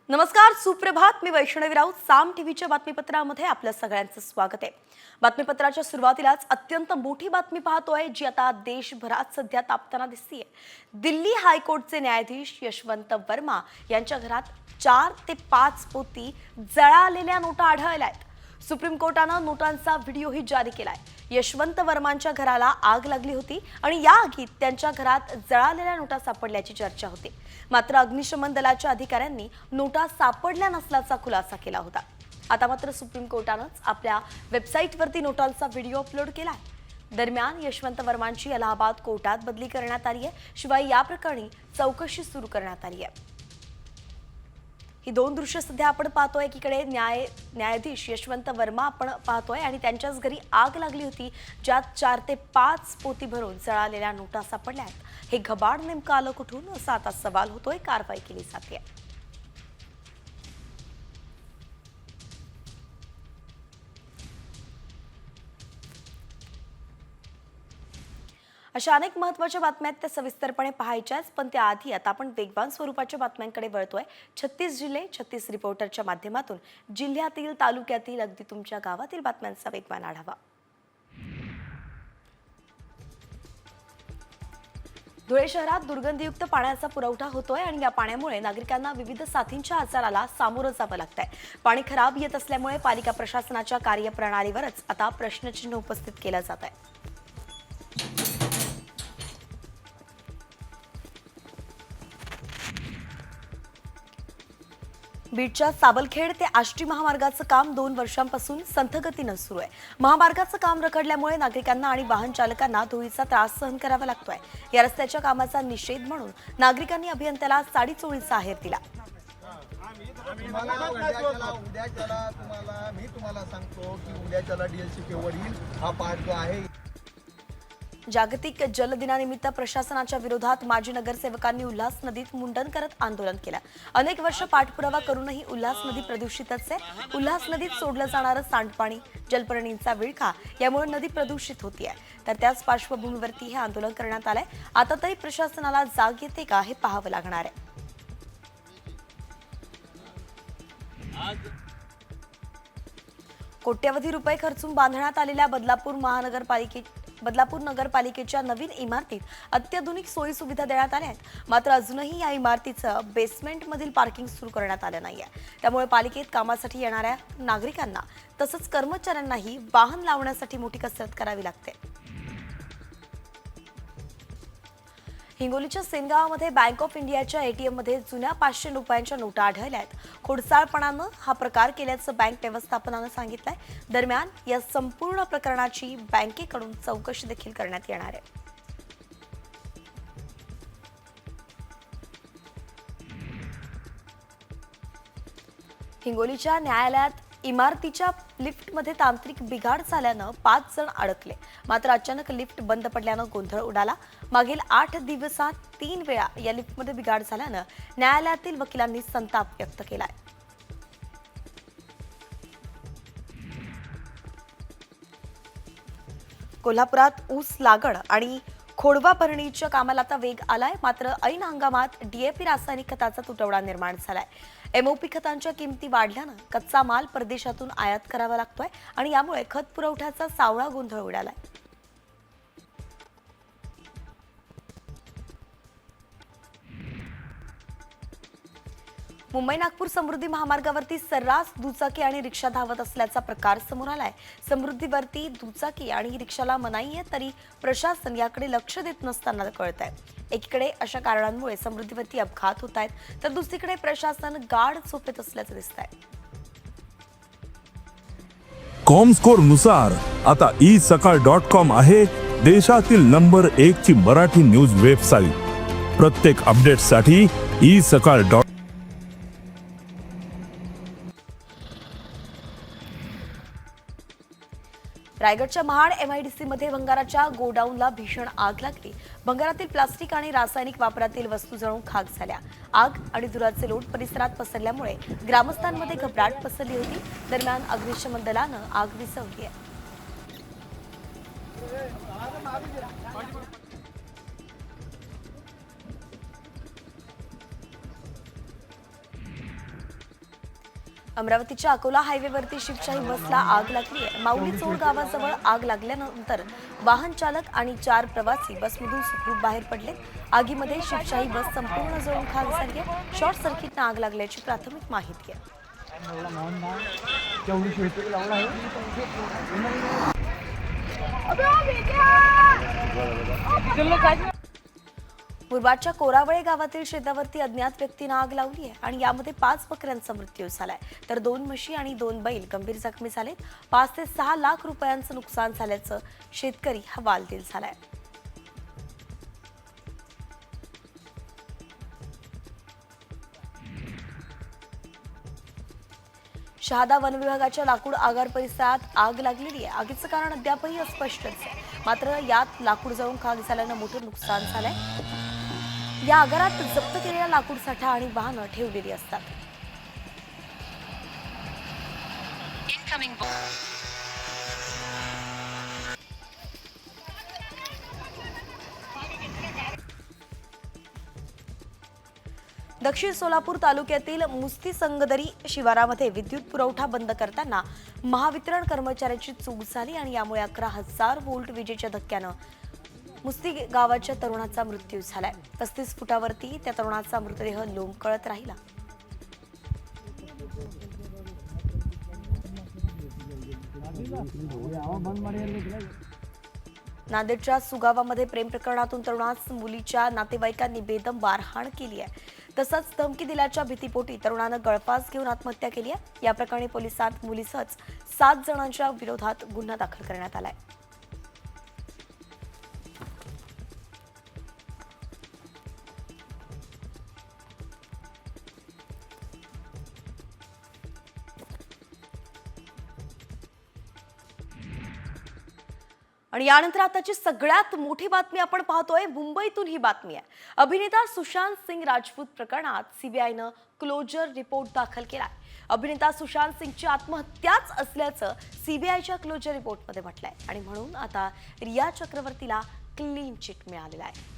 नमस्कार, सुप्रभात. मी वैष्णवी राऊत. साम टीव्हीच्या बातमीपत्रामध्ये आपल्या सगळ्यांचं स्वागत आहे. बातमीपत्राच्या सुरुवातीलाच अत्यंत मोठी बातमी पाहतोय, जी आता देशभरात सध्या तापताना दिसतेय. दिल्ली हायकोर्टचे न्यायाधीश यशवंत वर्मा यांच्या घरात 4 ते 5 पोती जळालेल्या नोटा आढळल्यात. सुप्रीम कोर्टानं नोटांचा व्हिडिओही जारी केलाय. यशवंत वर्मांच्या घराला आग लागली होती आणि या आगीत त्यांच्या घरात जळालेल्या नोटा सापडल्याची चर्चा होती. मात्र अग्निशमन दलाच्या अधिकाऱ्यांनी नोटा सापडल्या नसल्याचा खुलासा केला होता. आता मात्र सुप्रीम कोर्टानंच आपल्या वेबसाईटवरती नोटांचा व्हिडिओ अपलोड केलाय. दरम्यान यशवंत वर्मांची अलाहाबाद कोर्टात बदली करण्यात आली आहे. शिवाय या प्रकरणी चौकशी सुरू करण्यात आली आहे. ही दोन दृश्य सध्या आपण पाहतोय. एकीकडे न्यायाधीश यशवंत वर्मा आपण पाहतोय आणि त्यांच्याच घरी आग लागली होती, ज्यात 4 ते 5 पोती भरून जळालेल्या नोटा सापडल्या आहेत. हे घबाड नेमकं आलं कुठून, असा आता सवाल होतोय. कारवाई केली जाते. अशा अनेक महत्त्वाच्या बातम्या त्या सविस्तरपणे पाहायच्याच, पण त्याआधी आता आपण वेगवान स्वरूपाच्या बातम्यांकडे वळतोय. 36 जिल्हे 36 रिपोर्टरच्या माध्यमातून जिल्ह्यातील, तालुक्यातील, अगदी तुमच्या गावातील बातम्यांचा वेगवान आढावा. धुळे शहरात दुर्गंधीयुक्त पाण्याचा पुरवठा होतोय आणि या पाण्यामुळे नागरिकांना विविध साथींच्या आजाराला सामोरं जावं लागतंय. पाणी खराब येत असल्यामुळे पालिका प्रशासनाच्या कार्यप्रणालीवरच आता प्रश्नचिन्ह उपस्थित केलं जात आहे. बीडच्या साबलखेड ते आष्टी महामार्गाचं काम 2 वर्षांपासून संथ गतीनं सुरू आहे. महामार्गाचं काम रखडल्यामुळे नागरिकांना आणि वाहन चालकांना धुळीचा त्रास सहन करावा लागतोय. या रस्त्याच्या कामाचा निषेध म्हणून नागरिकांनी अभियंत्याला साडीचोळीचा आहेर दिला. मी तुम्हाला सांगतो की उद्याच्याला डीएलसी केवळ येईल. हा पाठ जो आहे. जागतिक जल दिनानिमित्त प्रशासनाच्या विरोधात माजी नगरसेवकांनी उल्हास नदीत मुंडन करत आंदोलन केलं. अनेक वर्ष पाठपुरावा करूनही उल्हास नदी प्रदूषितच आहे. उल्हास नदीत सोडलं जाणारं सांडपाणी, जलपर्णींचा विळखा यामुळे नदी प्रदूषित होतीये. तर त्याच पार्श्वभूमीवरती हे आंदोलन करण्यात आलंय. आता तरी प्रशासनाला जाग येते का, हे पाहावं लागणार आहे. कोट्यवधी रुपये खर्चून बांधण्यात आलेल्या बदलापूर नगरपालिकेच्या नवीन इमारतीत अत्याधुनिक सोयी सुविधा देण्यात आल्या आहेत. मात्र अजूनही या इमारतीचं बेसमेंटमधील पार्किंग सुरू करण्यात आलं नाहीये. त्यामुळे पालिकेत कामासाठी येणाऱ्या नागरिकांना तसंच कर्मचाऱ्यांनाही वाहन लावण्यासाठी मोठी कसरत करावी लागते. हिंगोलीच्या सेनगावामध्ये बँक ऑफ इंडियाच्या एटीएम मध्ये जुन्या 500 रुपयांच्या नोटा आढळल्या आहेत. खोडसाळपणानं हा प्रकार केल्याचं बँक व्यवस्थापनानं सांगितलंय. दरम्यान या संपूर्ण प्रकरणाची बँकेकडून चौकशी देखील करण्यात येणार आहे. हिंगोलीच्या न्यायालयात इमारतीच्या लिफ्टमध्ये तांत्रिक बिघाड झाल्यानं 5 जण अडकले. मात्र अचानक लिफ्ट बंद पडल्यानं गोंधळ उडाला. मागील 8 दिवसात 3 वेळा या लिफ्टमध्ये बिघाड झाल्यानं न्यायालयातील वकिलांनी संताप व्यक्त केलाय. कोल्हापुरात ऊस लागवड आणि खोडवा भरणीच्या कामाला आता वेग आलाय. मात्र ऐन हंगामात डीएपी रासायनिक खताचा तुटवडा निर्माण झालाय. एमओपी खतांच्या किमती वाढल्यानं कच्चा माल परदेशातून आयात करावा लागतोय आणि यामुळे खत पुरवठ्याचा सावळा गोंधळ उडालाय. मुंबई नागपूर समृद्धी महामार्गावरती सर्रास दुचाकी आणि रिक्षा धावत असल्याचा प्रकार समोर आलाय. समृद्धीवरती दुचाकी आणि रिक्षाला मनाई आहे, तरी प्रशासन याकडे लक्ष देत नसताना कळतंय. एकीकडे अशा कारणांमुळे समृद्धीवरती अपघात होत आहेत, तर दुसरीकडे प्रशासन गाढ झोपेत असल्याचं दिसतंय. कॉमस्कोर नुसार आता isakal.com आहे देशातील नंबर 1 ची मराठी न्यूज वेबसाईट. प्रत्येक अपडेटसाठी isakal. रायगडच्या महाड एमआयडीसी मध्ये भंगाराच्या गोडाऊनला भीषण आग लागली. भंगारातील प्लास्टिक आणि रासायनिक वापरातील वस्तू जळून खाक झाल्या. आग आणि धुराचे लोट परिसरात पसरल्यामुळे ग्रामस्थांमध्ये घबराट पसरली होती. दरम्यान अग्निशमन दलानं आग विझवली आहे. अमरावतीच्या अकोला हायवेवरती शिवशाही बसला आग लागली आहे. माऊली चोड गावाजवळ आग लागल्यानंतर वाहन चालक आणि 4 प्रवासी बसमधून सुखरूप बाहेर पडले. आगीमध्ये शिवशाही बस संपूर्ण जळून खाक झाली आहे. शॉर्ट सर्किटनं आग लागल्याची प्राथमिक माहिती आहे. मुरबाडच्या कोरावळे गावातील शेतावरती अज्ञात व्यक्तीनं आग लावली आहे आणि यामध्ये 5 बकऱ्यांचा मृत्यू झालाय, तर 2 म्हशी आणि 2 बैल गंभीर जखमी झालेत. 5 ते 6 लाख रुपयांचं नुकसान झाल्याचं शेतकरी हवालदिल झालाय. शहादा वन विभागाच्या लाकूड आगार परिसरात आग लागलेली आहे. आगीचं कारण अद्यापही अस्पष्टच आहे. मात्र यात लाकूड जळून खाक झाल्यानं मोठं नुकसान झालंय. या आगारात जप्त केलेला लाकूड साठा आणि वाहनं ठेवलेली असतात. दक्षिण सोलापूर तालुक्यातील मुस्ती संगदरी शिवारामध्ये विद्युत पुरवठा बंद करताना महावितरण कर्मचाऱ्याची चूक झाली आणि यामुळे 11,000 व्होल्ट विजेच्या धक्क्यानं मुस्ती गावाच्या तरुणाचा मृत्यू झालाय. 35 फुटावरती त्या तरुणाचा मृतदेह लोंबकळत राहिला. नांदेडच्या सुगावामध्ये प्रेम प्रकरणातून तरुणास मुलीच्या नातेवाईकांनी बेदम मारहाण केली आहे. तसंच धमकी दिल्याच्या भीतीपोटी तरुणानं गळफास घेऊन आत्महत्या केली आहे. या प्रकरणी पोलिसांत मुलीसह 7 जणांच्या विरोधात गुन्हा दाखल करण्यात आलाय. आणि यानंतर आताची सगळ्यात मोठी बातमी आपण पाहतोय. मुंबईतून ही बातमी आहे. अभिनेता सुशांत सिंग राजपूत प्रकरणात सीबीआयनं क्लोजर रिपोर्ट दाखल केलाय. अभिनेता सुशांत सिंगची आत्महत्याच असल्याचं सीबीआयच्या क्लोजर रिपोर्टमध्ये म्हटलंय आणि म्हणून आता रिया चक्रवर्तीला क्लीन चिट मिळालेला आहे.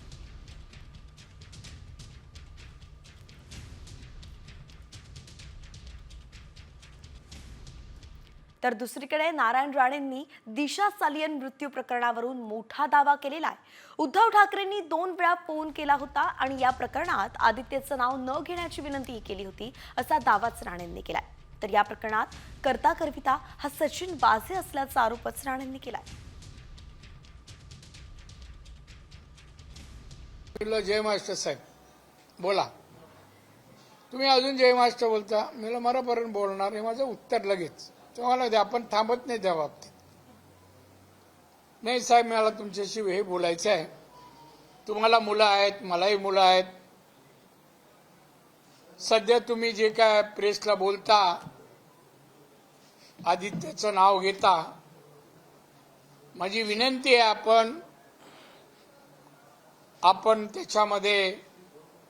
तर दुसरीकडे नारायण राणेंनी दिशा सालियन मृत्यू प्रकरणावरून मोठा दावा केलेला आहे. उद्धव ठाकरेंनी 2 वेळा फोन केला होता आणि या प्रकरणात आदित्यचं नाव न घेण्याची विनंती केली होती असा दावाच राणेंनी केलाय. तर या प्रकरणात करता करविता हा सचिन वाझे असल्याचा आरोपच राणेंनी केलाय. जय मास्टर साहेब बोला. तुम्ही अजून जय मास्टर बोलता. मला मरापर्यंत बोलणार हे माझं उत्तर लगेच तुम्हाला द्या. आपण थांबत नाही त्या बाबतीत. नाही साहेब मला तुमच्याशी हे बोलायचं आहे. तुम्हाला मुलं आहेत, मलाही मुलं आहेत. सध्या तुम्ही जे काय प्रेसला बोलता, आदित्यचं नाव घेता, माझी विनंती आहे आपण त्याच्यामध्ये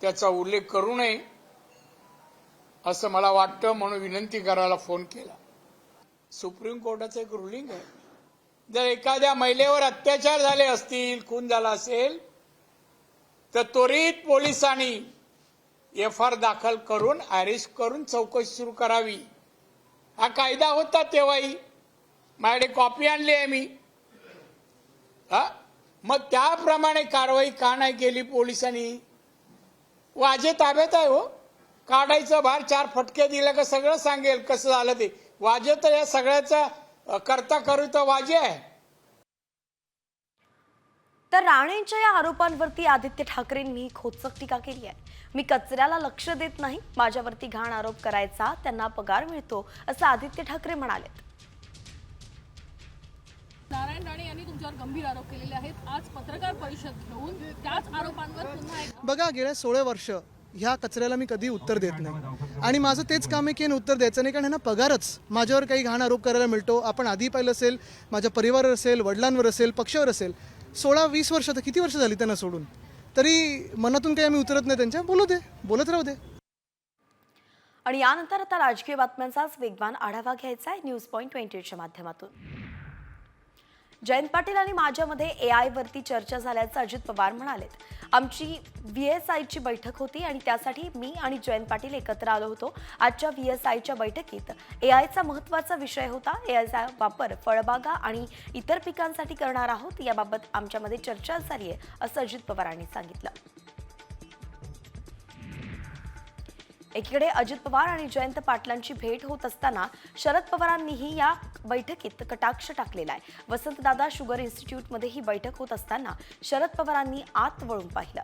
त्याचा उल्लेख करू नये असं मला वाटतं, म्हणून विनंती करायला फोन केला. सुप्रीम कोर्टाचं एक रुलिंग आहे. जर एखाद्या महिलेवर अत्याचार झाले असतील, खून झाला असेल, तर त्वरित पोलिसांनी एफआयआर दाखल करून अरेस्ट करून चौकशी सुरू करावी. हा कायदा होता तेव्हाही. माझ्याकडे कॉपी आणली आहे मी. मग त्याप्रमाणे कारवाई का नाही केली पोलिसांनी? वाजे ताब्यात आहे हो. काढायचं बाहेर 4 फटके दिले का सगळं सांगेल कसं झालं ते. वाजे तर या सगळ्याचा करता करू तर वाजे आहे. तर राणेंच्या या आरोपांवरती आदित्य ठाकरेंनी खोचक टीका केली आहे. मी कचऱ्याला लक्ष देत नाही, माझ्यावरती घाण आरोप करायचा, त्यांना पगार मिळतो असं आदित्य ठाकरे म्हणाले. नारायण राणे यांनी तुमच्यावर गंभीर आरोप केलेले आहेत. आज पत्रकार परिषद घेऊन त्याच आरोपांवर पुन्हा बघा, गेल्या 16 वर्ष ह्या कचऱ्याला मी कधी उत्तर देत नाही आणि माझं तेच काम आहे की उत्तर द्यायचं नाही, कारण ह्यांना पगारच माझ्यावर काही घाण आरोप करायला मिळतो. आपण आधी पाहिलं असेल, माझ्या परिवारावर असेल, वडिलांवर असेल, पक्षावर असेल. 16-20 वर्ष, तर किती वर्ष झाली त्यांना सोडून, तरी मनातून काही आम्ही उतरत नाही त्यांच्या. बोलू दे, बोलत राहू दे. आणि यानंतर आता राजकीय बातम्यांचाच वेगवान आढावा घ्यायचा आहे न्यूज पॉइंट 28च्या माध्यमातून. जयंत पाटील आणि माझ्यामध्ये AI वरती चर्चा झाल्याचं अजित पवार म्हणालेत. आमची VSIची बैठक होती आणि त्यासाठी मी आणि जयंत पाटील एकत्र आलो होतो. आजच्या VSIच्या बैठकीत AIचा महत्त्वाचा विषय होता. AIचा वापर फळबागा आणि इतर पिकांसाठी करणार आहोत, याबाबत आमच्यामध्ये चर्चा झाली आहे, असं अजित पवारांनी सांगितलं. एकीकडे अजित पवार आणि जयंत पाटलांची भेट होत असताना शरद पवारांनीही या बैठकीत कटाक्ष टाकलेला आहे. वसंतदादा शुगर इन्स्टिट्यूटमध्ये ही बैठक होत असताना शरद पवारांनी आत वळून पाहिलं.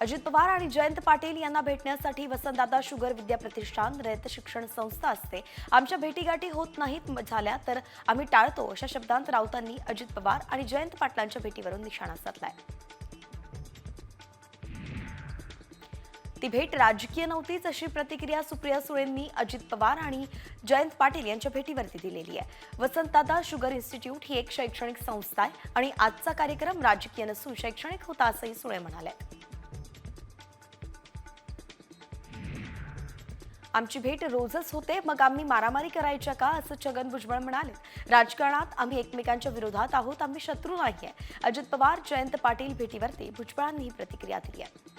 अजित पवार आणि जयंत पाटील यांना भेटण्यासाठी वसंतदादा शुगर विद्या प्रतिष्ठान रयत शिक्षण संस्था असते. आमच्या भेटीगाठी होत नाहीत झाल्या तर आम्ही टाळतो, अशा शब्दांत राऊतांनी अजित पवार आणि जयंत पाटलांच्या भेटीवरून निशाणा साधलाय. ती भेट राजकीय नव्हतीच, अशी प्रतिक्रिया सुप्रिया सुळेंनी अजित पवार आणि जयंत पाटील यांच्या भेटीवरती दिलेली आहे. वसंतदादा शुगर इन्स्टिट्यूट ही एक शैक्षणिक संस्था आहे आणि आजचा कार्यक्रम राजकीय नसून शैक्षणिक होता, असंही सुळे म्हणाले. आमची भेट रोजच होते, मग आम्ही मारामारी करायच्या का, असं छगन भुजबळ म्हणाले. राजकारणात आम्ही एकमेकांच्या विरोधात आहोत, आम्ही शत्रू नाहीये. अजित पवार जयंत पाटील भेटीवरती भुजबळांनी ही प्रतिक्रिया दिली आहे.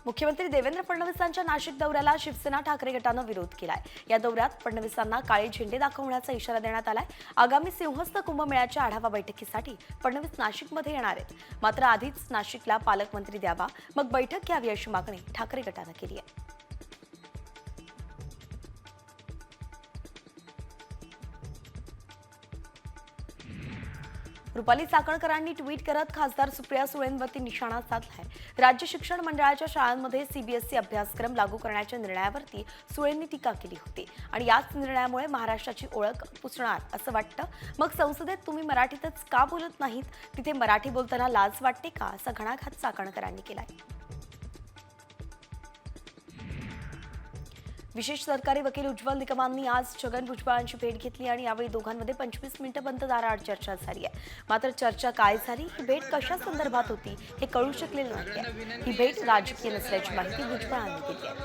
मुख्यमंत्री देवेंद्र फडणवीसांच्या नाशिक दौऱ्याला शिवसेना ठाकरे गटानं विरोध केलाय. या दौऱ्यात फडणवीसांना काळे झेंडे दाखवण्याचा इशारा देण्यात आलाय. आगामी सिंहस्थ कुंभमेळ्याच्या आढावा बैठकीसाठी फडणवीस नाशिकमध्ये येणार आहेत. मात्र आधीच नाशिकला पालकमंत्री द्यावा, मग बैठक घ्यावी, अशी मागणी ठाकरे गटानं केली आहे. रुपाली चाकणकरांनी ट्विट करत खासदार सुप्रिया सुळेंवरती निशाणा साधलाय. राज्य शिक्षण मंडळाच्या शाळांमध्ये CBSE अभ्यासक्रम लागू करण्याच्या निर्णयावरती सुळेंनी टीका केली होती आणि याच निर्णयामुळे महाराष्ट्राची ओळख पुसणार असं वाटतं. मग संसदेत तुम्ही मराठीतच का बोलत नाहीत, तिथे मराठी बोलताना लाज वाटते का, असा घणाघात चाकणकरांनी केलाय. विशेष सरकारी वकील उज्ज्वल निकमांनी आज छगन भुजबळांची भेट घेतली आणि यावेळी दोघांमध्ये 25 मिनिटं बंद दाराआड चर्चा झाली आहे. मात्र चर्चा काय झाली, ही भेट कशा संदर्भात होती, हे कळू शकलेलं नाहीये. ही भेट राजकीय नसल्याची माहिती भुजबळांनी दिली आहे.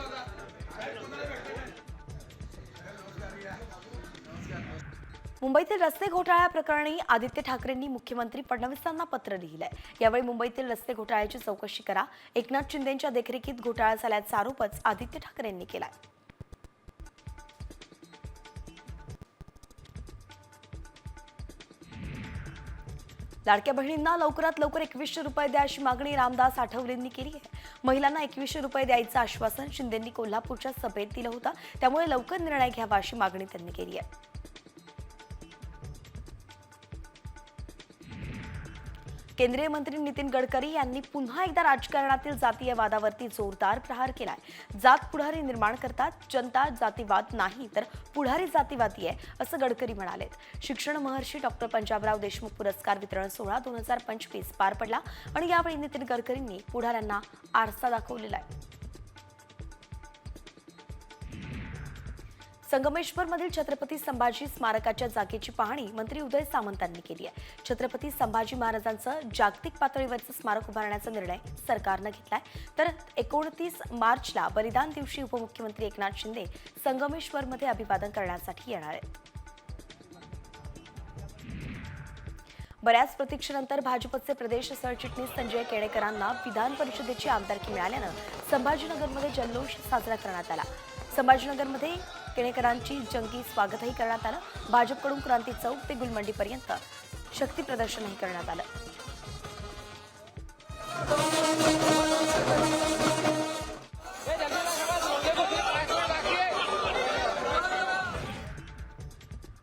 मुंबईतील रस्ते घोटाळ्या प्रकरणी आदित्य ठाकरेंनी मुख्यमंत्री फडणवीसांना पत्र लिहिलंय. यावेळी मुंबईतील रस्ते घोटाळ्याची चौकशी करा, एकनाथ शिंदेंच्या देखरेखीत घोटाळा झाल्याचा आरोपच आदित्य ठाकरेंनी केलाय. लाडक्या बहिणींना लवकरात लवकर 2100 रुपये द्या, अशी मागणी रामदास आठवलेंनी केली आहे. महिलांना 2100 रुपये द्यायचं आश्वासन शिंदेंनी कोल्हापूरच्या सभेत दिलं होतं, त्यामुळे लवकर निर्णय घ्यावा, अशी मागणी त्यांनी केली आहे. केंद्रीय मंत्री नितीन गडकरी यांनी पुन्हा एकदा राजकारणातील जातीय वादावरती जोरदार प्रहार केलाय. जात पुढारी निर्माण करतात, जनता जातीवाद नाही तर पुढारी जातीवादी आहे, असं गडकरी म्हणाले. शिक्षण महर्षी डॉक्टर पंजाबराव देशमुख पुरस्कार वितरण सोहळा 2025 पार पडला आणि यावेळी नितीन गडकरींनी पुढाऱ्यांना आरसा दाखवलेला आहे. संगमेश्वरमधील छत्रपती संभाजी स्मारकाच्या जागेची पाहणी मंत्री उदय सामंतांनी केली आहे. छत्रपती संभाजी महाराजांचं जागतिक पातळीवरचं स्मारक उभारण्याचा निर्णय सरकारनं घेतलाय. तर 29 मार्चला बलिदान दिवशी उपमुख्यमंत्री एकनाथ शिंदे संगमेश्वरमध्ये अभिवादन करण्यासाठी येणार आहेत. बऱ्याच प्रतीक्षेनंतर भाजपचे प्रदेश सरचिटणीस संजय केणेकरांना विधान परिषदेची आमदारकी मिळाल्यानं संभाजीनगरमध्ये जल्लोष साजरा करण्यात आला. संभाजीनगरमध्ये केणेकरांची जंगी स्वागतही करण्यात आलं. भाजपकडून क्रांती चौक ते गुलमंडीपर्यंत शक्ती प्रदर्शनही करण्यात आलं.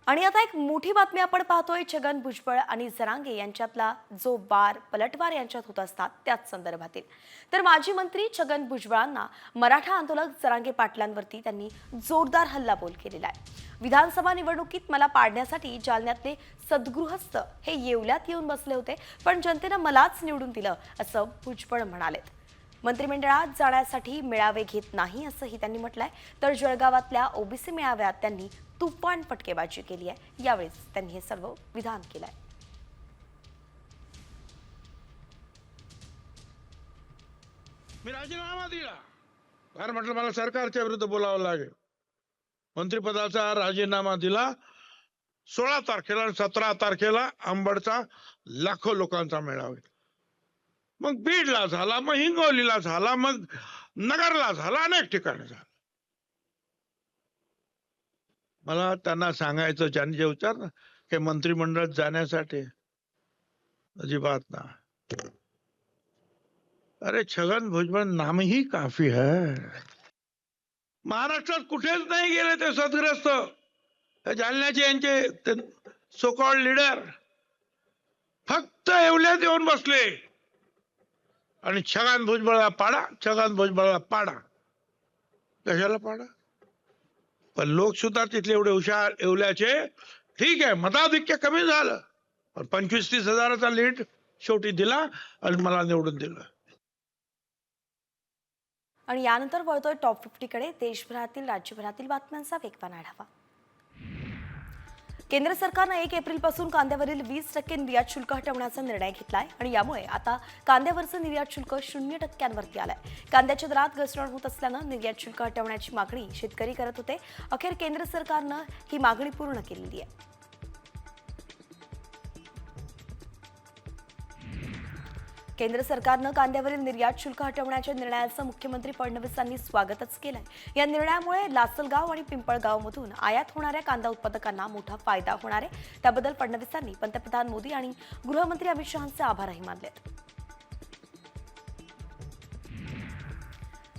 आणि आता एक मोठी बातमी आपण पाहतोय. छगन भुजबळ आणि जरांगे यांच्यातला जो पलटवार यांच्यात होत असतात त्याच संदर्भातील. तर माजी मंत्री छगन भुजबळांना मराठा आंदोलक जरांगे पाटलांवरती त्यांनी जोरदार हल्लाबोल केलेला आहे. विधानसभा निवडणुकीत मला पाडण्यासाठी जालन्यातले सद्गृहस्थ हे येवल्यात येऊन बसले होते, पण जनतेनं मलाच निवडून दिलं, असं भुजबळ म्हणालेत. मंत्रिमंडळात जाण्यासाठी मेळावे घेत नाही, असंही त्यांनी म्हटलंय. तर जळगावातल्या ओबीसी मेळाव्यात त्यांनी तुफान फटकेबाजी केली आहे. यावेळेस त्यांनी हे सर्व विधान केलंय. मी राजीनामा दिला, कारण म्हटलं मला सरकारच्या विरुद्ध बोलावं लागेल. मंत्रिपदाचा राजीनामा दिला 16 तारखेला आणि 17 तारखेला अंबडचा लाखो लोकांचा मेळावा. मग बीडला झाला, मग हिंगोलीला झाला, मग नगरला झाला, अनेक ठिकाणी झाला. मला त्यांना सांगायचं, ज्यांनी जे विचारलं की मंत्रिमंडळात जाण्यासाठी, अजिबात ना. अरे छगन भुजबळ नाम ही काफी है. महाराष्ट्रात कुठेच नाही गेले ते सदग्रस्त. जालन्याचे यांचे सो कॉल्ड लीडर फक्त येवल्यात येऊन बसले आणि छगन भुजबळला पाडा, छगन भुजबळला पाडा. कशाला पाडा? पण लोक सुद्धा तिथले एवढे हुशार येवल्याचे. ठीक आहे, मताधिक्य कमी झालं, पण 25-30 हजाराचा लीड शेवटी दिला आणि मला निवडून दिलं. आणि यानंतर वळतोय टॉप 50 कडे. देशभरातील राज्यभरातील बातम्यांचा वेगवान आढावा. केंद्र सरकारनं 1 एप्रिलपासून कांद्यावरील 20% निर्यात शुल्क हटवण्याचा निर्णय घेतलाय आणि यामुळे आता कांद्यावरचं निर्यात शुल्क 0% आलंय. कांद्याच्या दरात घसरण होत असल्यानं निर्यात शुल्क हटवण्याची मागणी शेतकरी करत होते. अखेर केंद्र सरकारनं ही मागणी पूर्ण केलेली आहे. केंद्र सरकारनं कांद्यावरील निर्यात शुल्क हटवण्याच्या निर्णयाचं मुख्यमंत्री फडणवीसांनी स्वागतच केलंय. या निर्णयामुळे लासलगाव आणि पिंपळगावमधून आयात होणाऱ्या कांदा उत्पादकांना मोठा फायदा होणार आहे. त्याबद्दल फडणवीसांनी पंतप्रधान मोदी आणि गृहमंत्री अमित शहांचे आभारही मानलेत.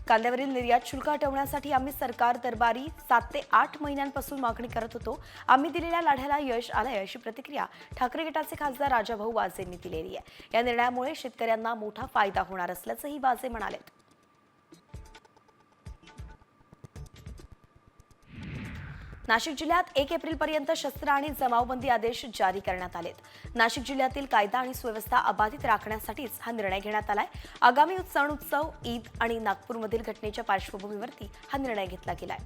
कांद्यावरील निर्यात शुल्क हटवण्यासाठी आम्ही सरकार दरबारी 7 ते 8 महिन्यांपासून मागणी करत होतो. आम्ही दिलेल्या लढ्याला यश आलंय, अशी प्रतिक्रिया ठाकरे गटाचे खासदार राजाभाऊ वाजेंनी दिलेली आहे. या निर्णयामुळे शेतकऱ्यांना मोठा फायदा होणार असल्याचंही वाजे म्हणालेत. नाशिक जिल्ह्यात 1 एप्रिलपर्यंत शस्त्र आणि जमावबंदी आदेश जारी करण्यात आलेत. नाशिक जिल्ह्यातील कायदा आणि सुव्यवस्था अबाधित राखण्यासाठीच हा निर्णय घेण्यात आलाय. आगामी सण उत्सव, ईद आणि नागपूरमधील घटनेच्या पार्श्वभूमीवरती हा निर्णय घेतला गेलाय.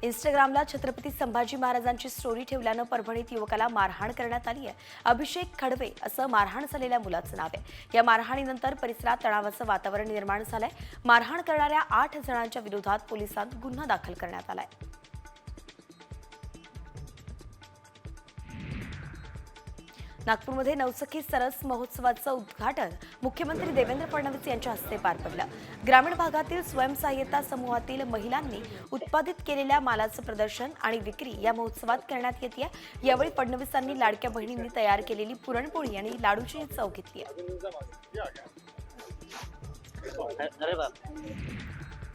इंस्टाग्रामला छत्रपती संभाजी महाराजांची स्टोरी ठेवल्यानं परभणीत युवकाला मारहाण करण्यात आली आहे. अभिषेक खडवे असं मारहाण झालेल्या मुलाचं नाव आहे. या मारहाणीनंतर परिसरात तणावाचं वातावरण निर्माण झालंय. मारहाण करणाऱ्या 8 जणांच्या विरोधात पोलिसांत गुन्हा दाखल करण्यात आलाय. नागपूरमध्ये नवसखी सरस महोत्सवाचं उद्घाटन मुख्यमंत्री देवेंद्र फडणवीस यांच्या हस्ते पार पडलं. ग्रामीण भागातील स्वयंसहाय्यता समूहातील महिलांनी उत्पादित केलेल्या मालाचं प्रदर्शन आणि विक्री या महोत्सवात करण्यात येते. यावेळी फडणवीसांनी लाडक्या बहिणींनी तयार केलेली पुरणपोळी आणि लाडूची चव घेतली.